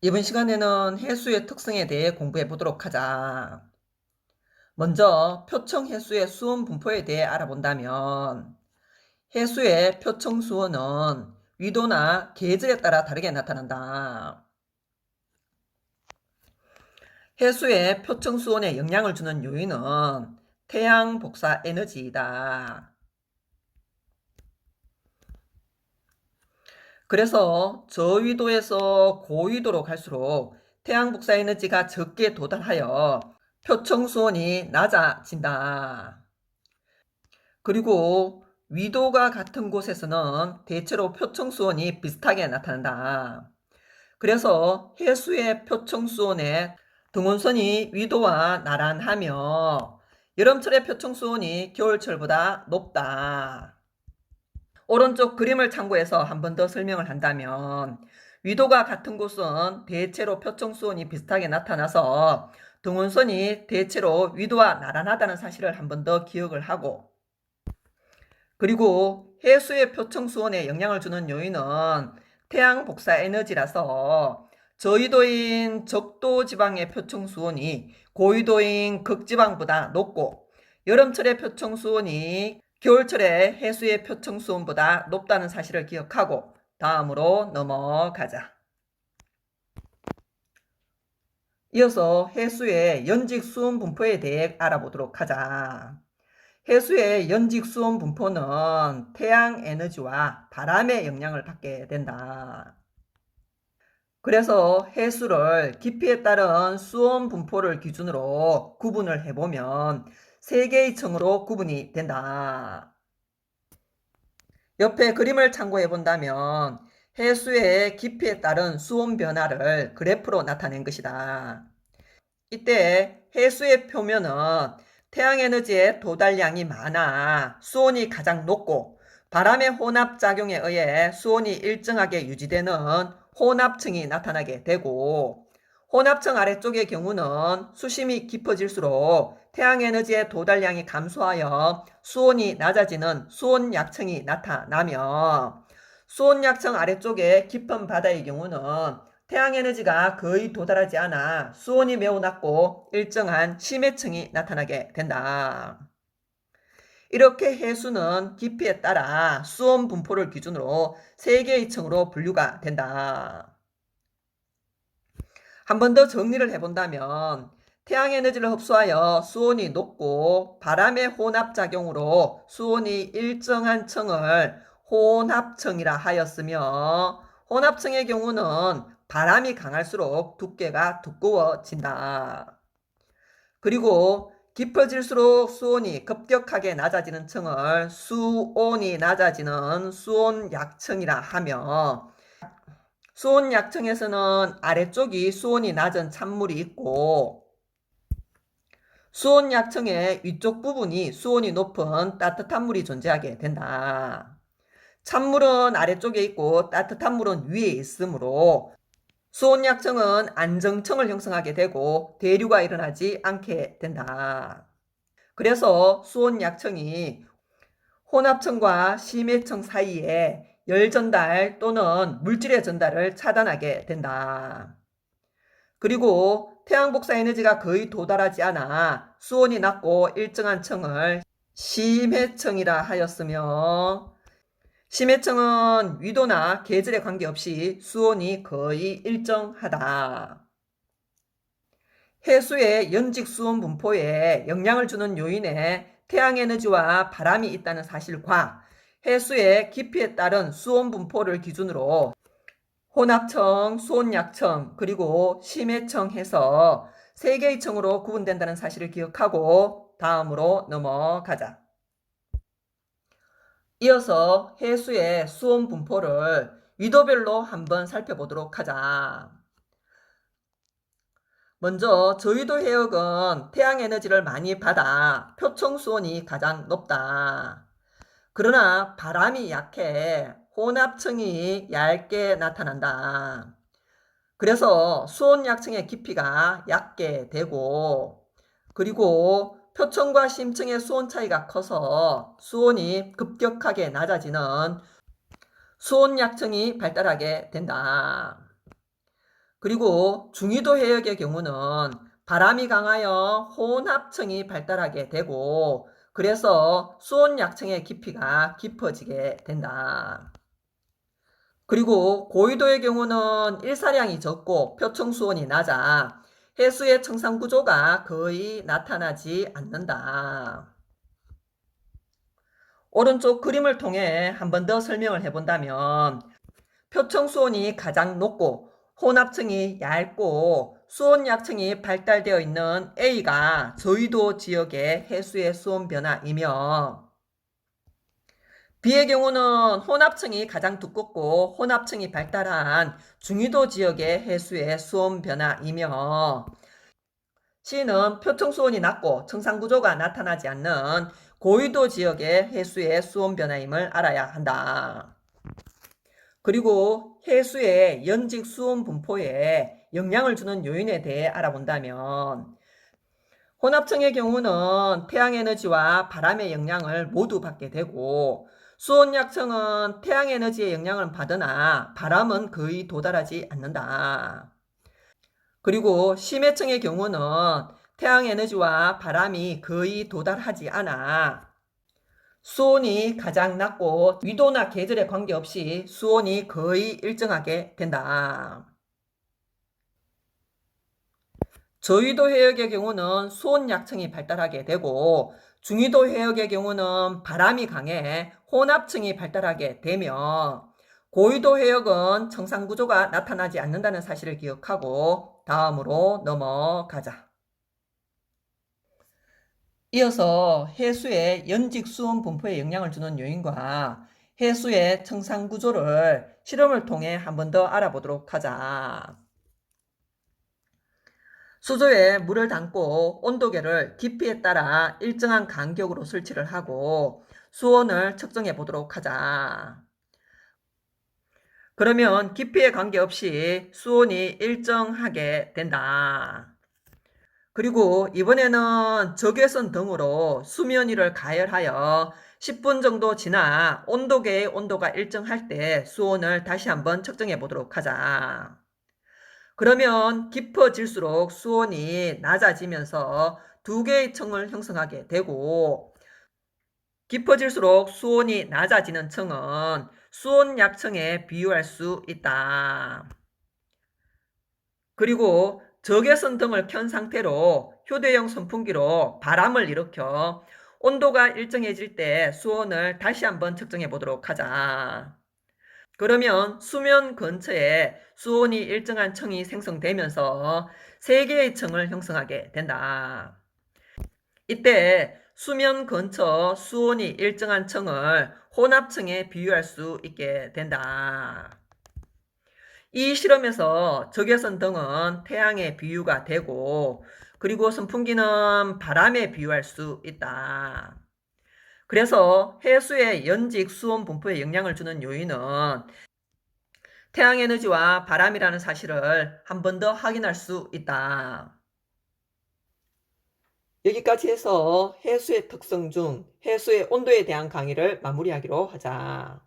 이번 시간에는 해수의 특성에 대해 공부해 보도록 하자. 먼저 표청 해수의 수온 분포에 대해 알아본다면 해수의 표청 수온은 위도나 계절에 따라 다르게 나타난다. 해수의 표청 수온에 영향을 주는 요인은 태양 복사 에너지이다. 그래서 저위도에서 고위도로 갈수록 태양 복사 에너지가 적게 도달하여 표청 수온이 낮아진다. 그리고 위도가 같은 곳에서는 대체로 표청 수온이 비슷하게 나타난다. 그래서 해수의 표청 수온의 등온선이 위도와 나란하며 여름철의 표청 수온이 겨울철보다 높다. 오른쪽 그림을 참고해서 한 번 더 설명을 한다면 위도가 같은 곳은 대체로 표청 수온이 비슷하게 나타나서 등온선이 대체로 위도와 나란하다는 사실을 한 번 더 기억을 하고, 그리고 해수의 표청 수온에 영향을 주는 요인은 태양 복사 에너지라서 저위도인 적도 지방의 표청 수온이 고위도인 극지방보다 높고 여름철의 표청 수온이 겨울철의 해수의 표청 수온보다 높다는 사실을 기억하고 다음으로 넘어가자. 이어서 해수의 연직 수온 분포에 대해 알아보도록 하자. 해수의 연직 수온 분포는 태양 에너지와 바람의 영향을 받게 된다. 그래서 해수를 깊이에 따른 수온 분포를 기준으로 구분을 해보면 3개의 층으로 구분이 된다. 옆에 그림을 참고해 본다면 해수의 깊이에 따른 수온 변화를 그래프로 나타낸 것이다. 이때 해수의 표면은 태양에너지의 도달량이 많아 수온이 가장 높고 바람의 혼합작용에 의해 수온이 일정하게 유지되는 혼합층이 나타나게 되고, 혼합층 아래쪽의 경우는 수심이 깊어질수록 태양에너지의 도달량이 감소하여 수온이 낮아지는 수온약층이 나타나며, 수온약층 아래쪽의 깊은 바다의 경우는 태양에너지가 거의 도달하지 않아 수온이 매우 낮고 일정한 심해층이 나타나게 된다. 이렇게 해수는 깊이에 따라 수온 분포를 기준으로 3개의 층으로 분류가 된다. 한 번 더 정리를 해본다면 태양에너지를 흡수하여 수온이 높고 바람의 혼합작용으로 수온이 일정한 층을 혼합층이라 하였으며, 혼합층의 경우는 바람이 강할수록 두께가 두꺼워진다. 그리고 깊어질수록 수온이 급격하게 낮아지는 층을 수온이 낮아지는 수온약층이라 하며, 수온약층에서는 아래쪽이 수온이 낮은 찬물이 있고 수온약층의 위쪽 부분이 수온이 높은 따뜻한 물이 존재하게 된다. 찬물은 아래쪽에 있고 따뜻한 물은 위에 있으므로 수온약층은 안정층을 형성하게 되고 대류가 일어나지 않게 된다. 그래서 수온약층이 혼합층과 심해층 사이에 열 전달 또는 물질의 전달을 차단하게 된다. 그리고 태양 복사 에너지가 거의 도달하지 않아 수온이 낮고 일정한 층을 심해층이라 하였으며, 심해층은 위도나 계절에 관계없이 수온이 거의 일정하다. 해수의 연직 수온 분포에 영향을 주는 요인에 태양에너지와 바람이 있다는 사실과 해수의 깊이에 따른 수온 분포를 기준으로 혼합층, 수온약층, 그리고 심해층 해서 3개의 층으로 구분된다는 사실을 기억하고 다음으로 넘어가자. 이어서 해수의 수온 분포를 위도별로 한번 살펴보도록 하자. 먼저 저위도 해역은 태양에너지를 많이 받아 표청 수온이 가장 높다. 그러나 바람이 약해 혼합층이 얇게 나타난다. 그래서 수온약층의 깊이가 얕게 되고, 그리고 표층과 심층의 수온 차이가 커서 수온이 급격하게 낮아지는 수온약층이 발달하게 된다. 그리고 중위도 해역의 경우는 바람이 강하여 혼합층이 발달하게 되고 그래서 수온약층의 깊이가 깊어지게 된다. 그리고 고위도의 경우는 일사량이 적고 표층수온이 낮아 해수의 청산구조가 거의 나타나지 않는다. 오른쪽 그림을 통해 한 번 더 설명을 해본다면 표층수온이 가장 높고 혼합층이 얇고 수온약층이 발달되어 있는 A가 저위도 지역의 해수의 수온 변화이며 B의 경우는 혼합층이 가장 두껍고 혼합층이 발달한 중위도 지역의 해수의 수온 변화이며 C는 표층수온이 낮고 청산구조가 나타나지 않는 고위도 지역의 해수의 수온 변화임을 알아야 한다. 그리고 해수의 연직 수온 분포에 영향을 주는 요인에 대해 알아본다면 혼합층의 경우는 태양에너지와 바람의 영향을 모두 받게 되고 수온약층은 태양에너지의 영향을 받으나 바람은 거의 도달하지 않는다. 그리고 심해층의 경우는 태양에너지와 바람이 거의 도달하지 않아 수온이 가장 낮고 위도나 계절에 관계없이 수온이 거의 일정하게 된다. 저위도 해역의 경우는 수온약층이 발달하게 되고 중위도 해역의 경우는 바람이 강해 혼합층이 발달하게 되며 고위도 해역은 청산구조가 나타나지 않는다는 사실을 기억하고 다음으로 넘어가자. 이어서 해수의 연직 수온 분포에 영향을 주는 요인과 해수의 청산구조를 실험을 통해 한 번 더 알아보도록 하자. 수조에 물을 담고 온도계를 깊이에 따라 일정한 간격으로 설치를 하고 수온을 측정해 보도록 하자. 그러면 깊이에 관계없이 수온이 일정하게 된다. 그리고 이번에는 적외선 등으로 수면 위를 가열하여 10분 정도 지나 온도계의 온도가 일정할 때 수온을 다시 한번 측정해 보도록 하자. 그러면 깊어질수록 수온이 낮아지면서 두 개의 층을 형성하게 되고 깊어질수록 수온이 낮아지는 층은 수온약층에 비유할 수 있다. 그리고 적외선 등을 켠 상태로 휴대용 선풍기로 바람을 일으켜 온도가 일정해질 때 수온을 다시 한번 측정해 보도록 하자. 그러면 수면 근처에 수온이 일정한 층이 생성되면서 3개의 층을 형성하게 된다. 이때 수면 근처 수온이 일정한 층을 혼합층에 비유할 수 있게 된다. 이 실험에서 적외선 등은 태양에 비유가 되고 그리고 선풍기는 바람에 비유할 수 있다. 그래서 해수의 연직 수온 분포에 영향을 주는 요인은 태양에너지와 바람이라는 사실을 한 번 더 확인할 수 있다. 여기까지 해서 해수의 특성 중 해수의 온도에 대한 강의를 마무리하기로 하자.